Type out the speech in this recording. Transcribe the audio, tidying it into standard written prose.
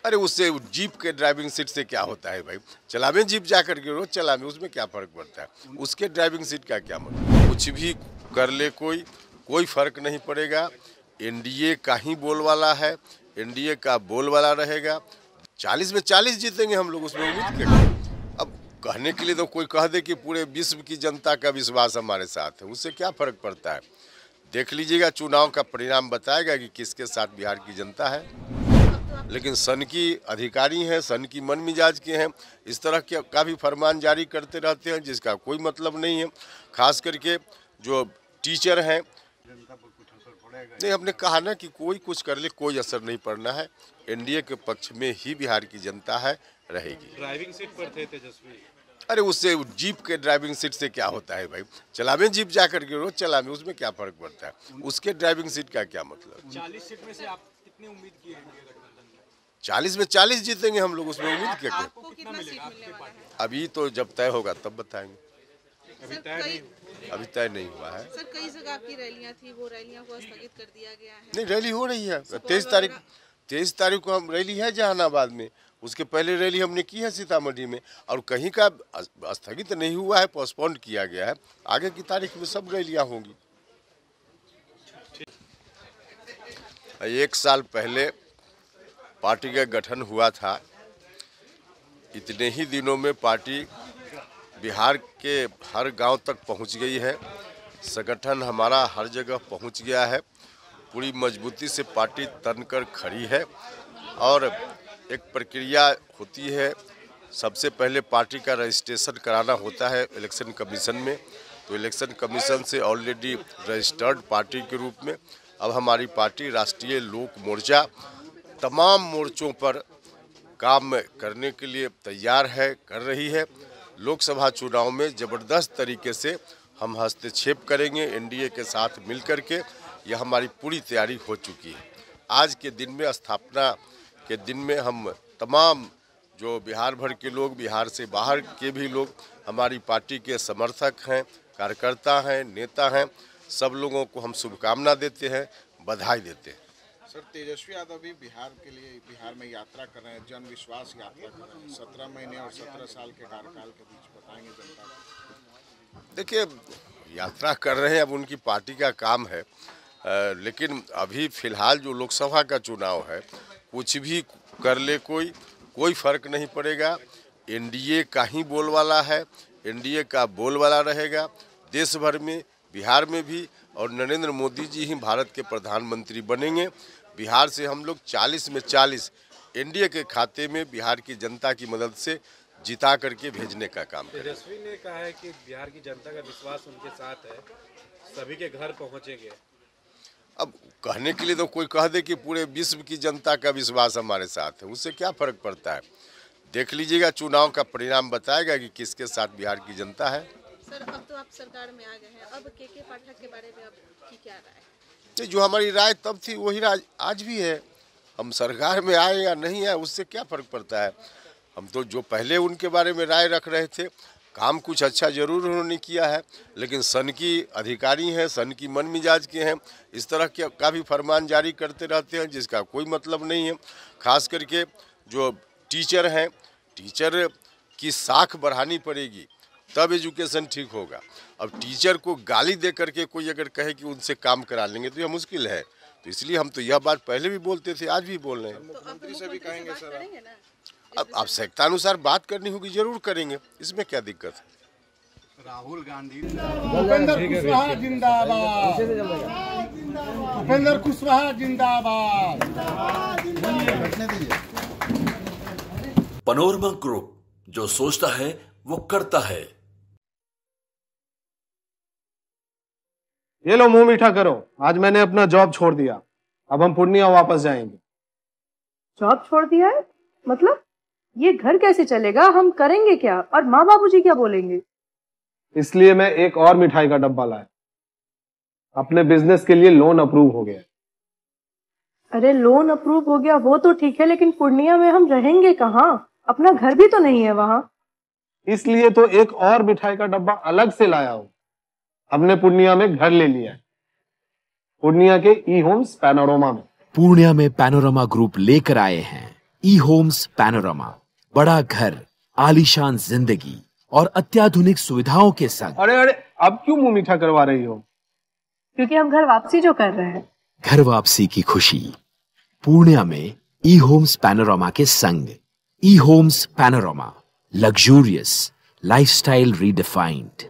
अरे उससे जीप के ड्राइविंग सीट से क्या होता है भाई? चलावे जीप जा करके रोज चलावे, उसमें क्या फर्क पड़ता है? उसके ड्राइविंग सीट का क्या मतलब? कुछ भी कर ले कोई फर्क नहीं पड़ेगा। एनडीए का ही बोलबाला है, एनडीए का बोलबाला रहेगा। 40 में 40 जीतेंगे हम लोग, उसमें उम्मीद क्या करें? अब कहने के लिए तो कोई कह दे कि पूरे विश्व की जनता का विश्वास हमारे साथ है, उससे क्या फर्क पड़ता है? देख लीजिएगा, चुनाव का परिणाम बताएगा कि किसके साथ बिहार की जनता है। लेकिन सन की अधिकारी हैं, सन की मन मिजाज के हैं, इस तरह के का भी फरमान जारी करते रहते हैं जिसका कोई मतलब नहीं है। खास करके जो टीचर हैं, नहीं, हमने कहा ना कि कोई कुछ कर ले कोई असर नहीं पड़ना है। एनडीए के पक्ष में ही बिहार की जनता है, रहेगी। ड्राइविंग सीट पर थे तेजस्वी। अरे उससे जीप के ड्राइविंग सीट से क्या होता है भाई? चलावे जीप जा करके रोज चलावे, उसमें क्या फर्क पड़ता है? उसके ड्राइविंग सीट का क्या मतलब? 40 सीट में से आप कितनी उम्मीद की है एनडीए गठबंधन में? 40 में 40 जीतेंगे हम लोग, उसमें उम्मीद क्या करें? आपको कितना मिलेगा आपके पार्टी? अभी तो जब तय होगा तब बताएंगे। अभी तय नहीं हुआ है। सर, कई जगह की रैलियां थी, वो रैलियां को स्थगित कर दिया गया है। नहीं, रैली हो रही है। 23 तारीख को हम रैली है जहानाबाद में। उसके पहले रैली हमने की है सीतामढ़ी में, और कहीं का स्थगित नहीं हुआ है, पोस्टपोन्ड किया गया है। आगे की तारीख में सब रैलियां होंगी। 1 साल पहले पार्टी का गठन हुआ था। इतने ही दिनों में पार्टी बिहार के हर गांव तक पहुंच गई है। संगठन हमारा हर जगह पहुंच गया है। पूरी मजबूती से पार्टी तनकर खड़ी है और एक प्रक्रिया होती है। सबसे पहले पार्टी का रजिस्ट्रेशन कराना होता है इलेक्शन कमीशन में। तो इलेक्शन कमीशन से ऑलरेडी रजिस्टर्ड पार्टी के रूप में अब हमारी पार्टी राष्ट्रीय लोक मोर्चा तमाम मोर्चों पर काम करने के लिए तैयार है, कर रही है। लोकसभा चुनाव में ज़बरदस्त तरीके से हम हस्तक्षेप करेंगे एनडीए के साथ मिलकर के। यह हमारी पूरी तैयारी हो चुकी है। आज के दिन में, स्थापना के दिन में, हम तमाम जो बिहार भर के लोग, बिहार से बाहर के भी लोग हमारी पार्टी के समर्थक हैं, कार्यकर्ता हैं, नेता हैं, सब लोगों को हम शुभकामना देते हैं, बधाई देते हैं। सर, तेजस्वी यादव भी बिहार के लिए बिहार में यात्रा कर रहे हैं, जन विश्वास यात्रा कर रहे हैं। 17 महीने और 17 साल के कार्यकाल के बीच बताएंगे जनता को। देखिए, यात्रा कर रहे हैं, अब उनकी पार्टी का काम है। लेकिन अभी फिलहाल जो लोकसभा का चुनाव है, कुछ भी कर ले कोई फर्क नहीं पड़ेगा। एनडीए का ही बोलबाला है, एनडीए का बोलबाला रहेगा देश भर में, बिहार में भी। और नरेंद्र मोदी जी ही भारत के प्रधानमंत्री बनेंगे। बिहार से हम लोग 40 में 40 एनडीए के खाते में बिहार की जनता की मदद से जिता करके भेजने का काम करेंगे। तेजस्वी ने कहा है कि बिहार की जनता का विश्वास उनके साथ है, सभी के घर पहुंचेंगे। अब कहने के लिए तो कोई कह दे कि पूरे विश्व की जनता का विश्वास हमारे साथ है, उससे क्या फर्क पड़ता है? देख लीजिएगा, चुनाव का परिणाम बताएगा कि किसके साथ बिहार की जनता है। सर, अब तो आप सरकार में आ गए हैं, अब के पाठक के बारे में आपकी क्या राय है? जो हमारी राय तब थी वही राय आज भी है। हम सरकार में आए या नहीं आए, उससे क्या फर्क पड़ता है? हम तो जो पहले उनके बारे में राय रख रहे थे, काम कुछ अच्छा जरूर उन्होंने किया है, लेकिन सन की अधिकारी हैं, सन की मन मिजाज के हैं, इस तरह के का भी फरमान जारी करते रहते हैं जिसका कोई मतलब नहीं है। खास करके जो टीचर हैं, टीचर की साख बढ़ानी पड़ेगी, तब एजुकेशन ठीक होगा। अब टीचर को गाली दे करके कोई अगर कहे कि उनसे काम करा लेंगे तो यह मुश्किल है। तो इसलिए हम तो यह बात पहले भी बोलते थे, आज भी बोल रहे हैं। मुख्यमंत्री से भी कहेंगे सर। अब आवश्यकतानुसार बात करनी होगी, जरूर करेंगे, इसमें क्या दिक्कत है? राहुल गांधी, उपेंद्र कुशवाहा जिंदाबाद, उपेंद्र कुशवाहा जिंदाबाद। पैनोरमा ग्रुप, जो सोचता है वो करता है। ये लो, मुंह मीठा करो। आज मैंने अपना जॉब छोड़ दिया, अब हम पूर्णिया वापस जाएंगे। जॉब छोड़ दिया है? मतलब ये घर कैसे चलेगा? हम करेंगे क्या? और माँ बाबूजी क्या बोलेंगे? इसलिए मैं एक और मिठाई का डब्बा लाया। अपने बिजनेस के लिए लोन अप्रूव हो गया। अरे लोन अप्रूव हो गया वो तो ठीक है, लेकिन पूर्णिया में हम रहेंगे कहाँ? अपना घर भी तो नहीं है वहाँ। इसलिए तो एक और मिठाई का डब्बा अलग से लाया हूँ। हमने पूर्णिया में घर ले लिया है, पूर्णिया के ई होम्स पैनोरमा में। पूर्णिया में पैनोरमा ग्रुप लेकर आए हैं ई होम्स पैनोरामा, बड़ा घर, आलीशान जिंदगी और अत्याधुनिक सुविधाओं के संग। अरे अब क्यों मुंह मीठा करवा रही हो? क्योंकि हम घर वापसी जो कर रहे हैं। घर वापसी की खुशी पूर्णिया में ई होम्स पैनोरामा के संग। E Homes Panorama, luxurious lifestyle redefined.